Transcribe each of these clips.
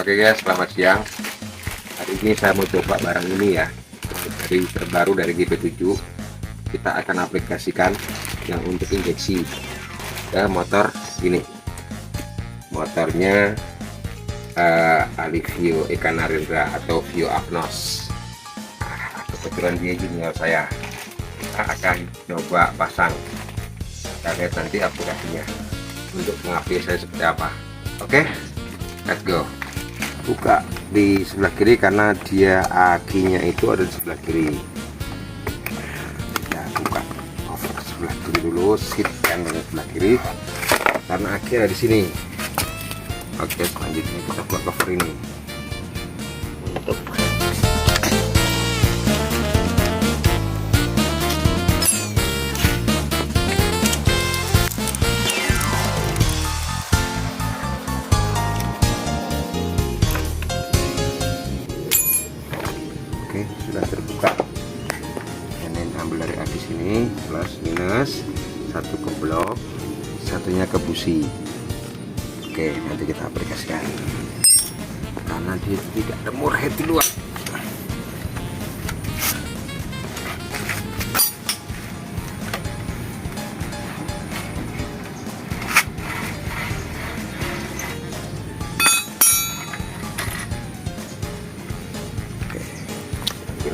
Oke guys, selamat siang. Hari ini saya mau coba barang ini ya, dari terbaru dari GP7. Kita akan aplikasikan yang untuk injeksi ke motor ini. Motornya Alivio Eka Narendra atau Vio Agnos. Kebetulan dia junior saya. Kita akan coba pasang. Kita lihat nanti aplikasinya untuk mengaplikasikan seperti apa. Oke, let's go. Buka di sebelah kiri karena dia akinya itu ada di sebelah kiri. Kita buka cover sebelah kiri dulu, seat yang di sebelah kiri karena aki ada di sini. Oke, selanjutnya kita buka cover ini untuk sudah terbuka. Ini ambil dari aki sini, plus minus, satu ke blok, satunya ke busi. Oke, nanti kita aplikasikan karena dia tidak ada murhead di luar.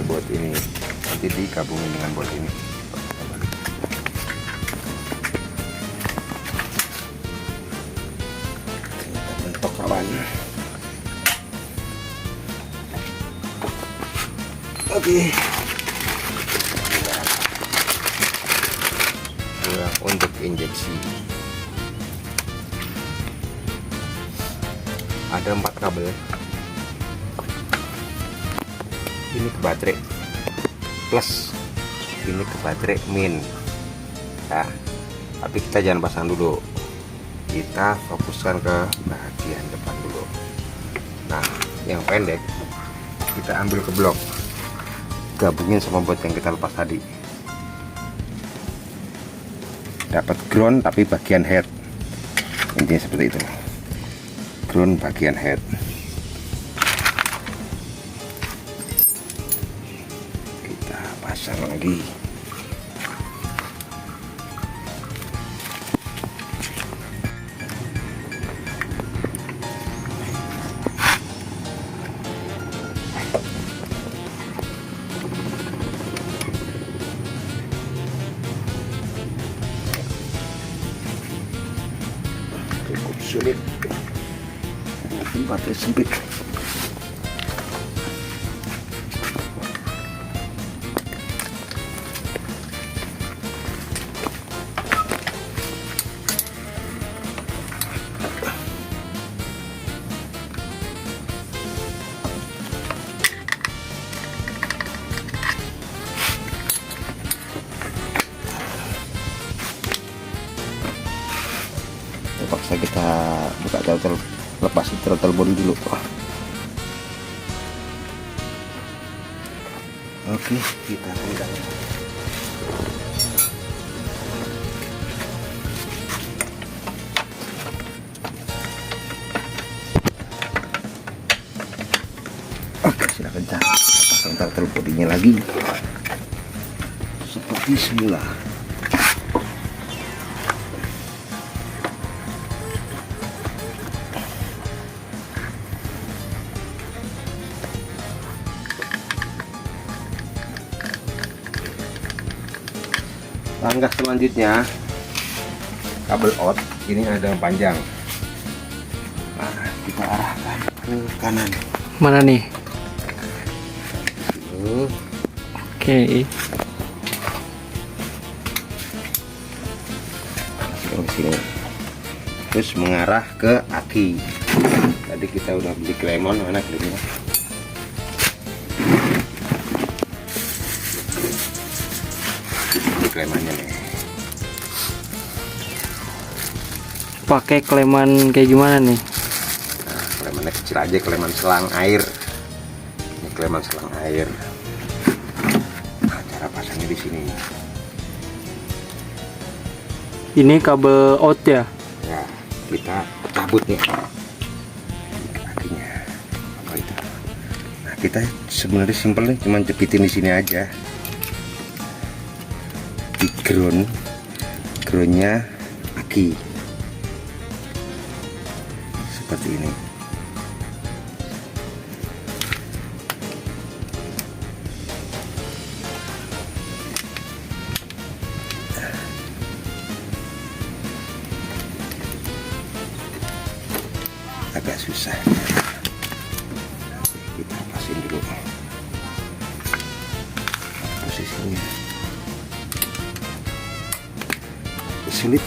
Buat ini nanti digabungin dengan buat ini. Kita bentuk kawan. Oke. Untuk injeksi ada 4 kabel. Ini ke baterai plus, ini ke baterai min. Nah, tapi kita jangan pasang dulu, kita fokuskan ke bagian depan dulu. Nah, yang pendek kita ambil ke blok, gabungin sama buat yang kita lepas tadi. Dapat ground tapi bagian head, intinya seperti itu. Ground bagian head. Pasang lagi. Cukup sulit, tempatnya sempit. Terpaksa kita buka throttle, lepas throttle body dulu. Oke, kita pegang. Oke, sudah kencang. Kita pasang throttle bodinya lagi seperti semula. Langkah selanjutnya, kabel out ini ada yang panjang. Nah, kita arahkan ke kanan. Mana nih? Oke. Oke. Masuk ke sini. Terus mengarah ke aki. Tadi kita udah beli Clemon, mana Clemon? Klemannya nih. Pakai kleman kayak gimana nih? Nah, klemannya kecil aja, kleman selang air. Ini kleman selang air. Nah, cara pasangnya di sini. Ini kabel out ya? Ya, kita cabut nih kakinya. kita sebenarnya simpel nih, cuman jepitin di sini aja di groundnya aki seperti ini. Agak susah, kita pasin dulu posisinya, sulit.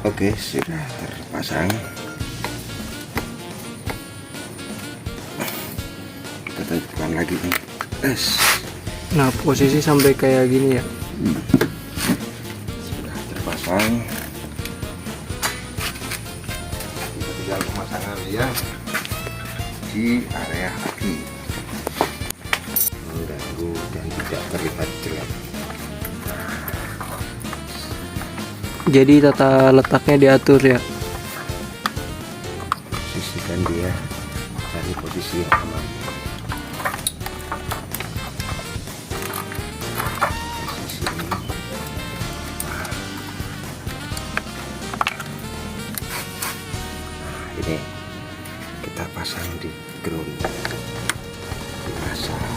Oke, sudah terpasang. Kita tentukan lagi nih. Nah, posisi sampai kayak gini ya. Sudah terpasang. Kita tinggal pemasangan ya di area aki. Mengganggu dan tidak terlihat jelek. Jadi tata letaknya diatur ya. Posisikan dia cari posisi yang aman. Posisi ini. Nah, ini kita pasang di ground. Dipasang.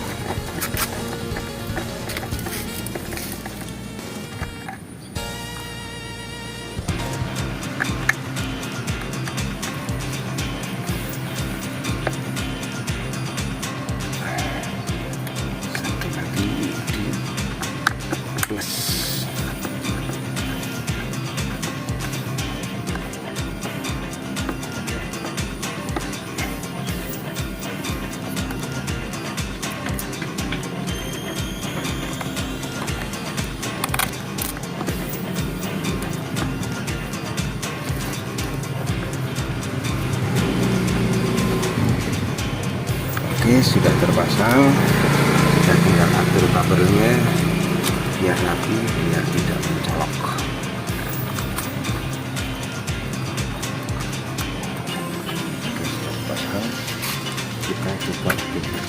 Oke, sudah terpasang. Kita tinggal atur kabelnya biar rapi, biar tidak mencolok. Oke, sudah terpasang. Kita coba aktifkan.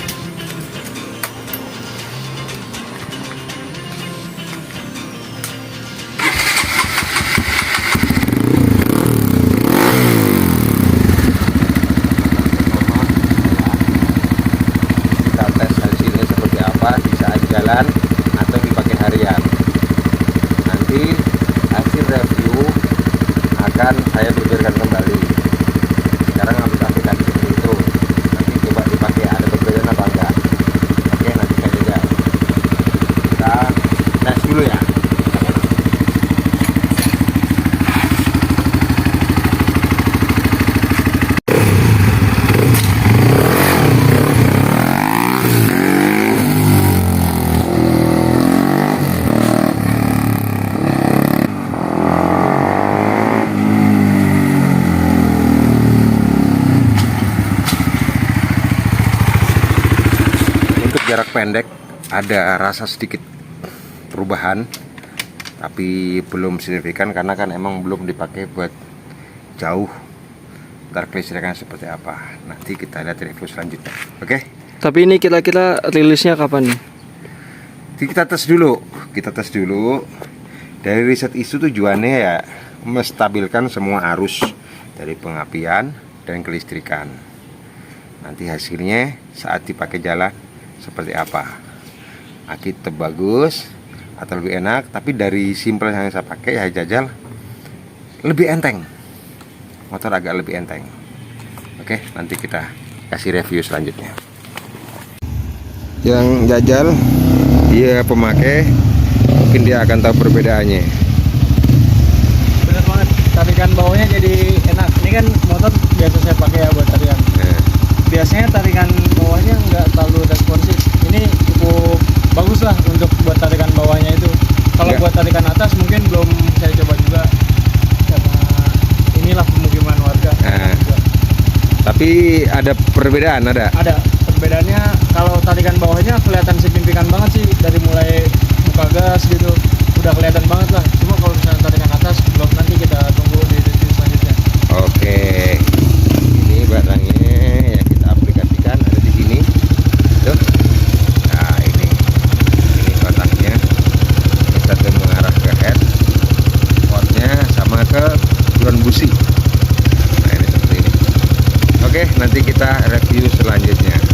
Jalan atau dipakai harian. Nanti hasil review akan saya beberkan kembali. Sekarang habis aplikasi seperti itu, nanti coba dipakai ada perbedaan apa enggak. Oke, nanti saya lihat. Kita tes dulu ya. Jarak pendek ada rasa sedikit perubahan, tapi belum signifikan karena kan emang belum dipakai buat jauh. Ntar kelistrikan seperti apa nanti kita lihat review selanjutnya. Oke, Tapi ini kira-kira rilisnya kapan nih? kita tes dulu. Dari riset ISU tujuannya ya menstabilkan semua arus dari pengapian dan kelistrikan. Nanti hasilnya saat dipakai jalan seperti apa, aki tetap bagus atau lebih enak. Tapi dari simple yang saya pakai ya jajal lebih enteng, motor agak lebih enteng. Oke, nanti kita kasih review selanjutnya. Yang jajal dia pemakai, mungkin dia akan tahu perbedaannya. Bener banget, tarikan bawahnya jadi enak. Ini kan motor biasa saya pakai ya buat tarikan. Nah, Biasanya tarikan bawahnya nggak terlalu responsif. Ini cukup bagus lah untuk buat tarikan bawahnya itu. Kalau Nggak. buat tarikan atas mungkin belum saya coba juga, karena inilah pemukiman warga. Nah. Juga. tapi ada perbedaan, ada. Ada perbedaannya. Kalau tarikan bawahnya kelihatan signifikan banget sih, dari mulai buka gas gitu udah kelihatan banget lah. Cuma kalau misalnya tarikan atas belum, nanti kita tunggu di review selanjutnya. Oke, ini barangnya yang kita aplikasikan ada di sini. Tuh. Nah, ini kotaknya. Kita tuh mengarah ke head, portnya sama ke drone busi. Nah, ini seperti ini. Oke, nanti kita review selanjutnya.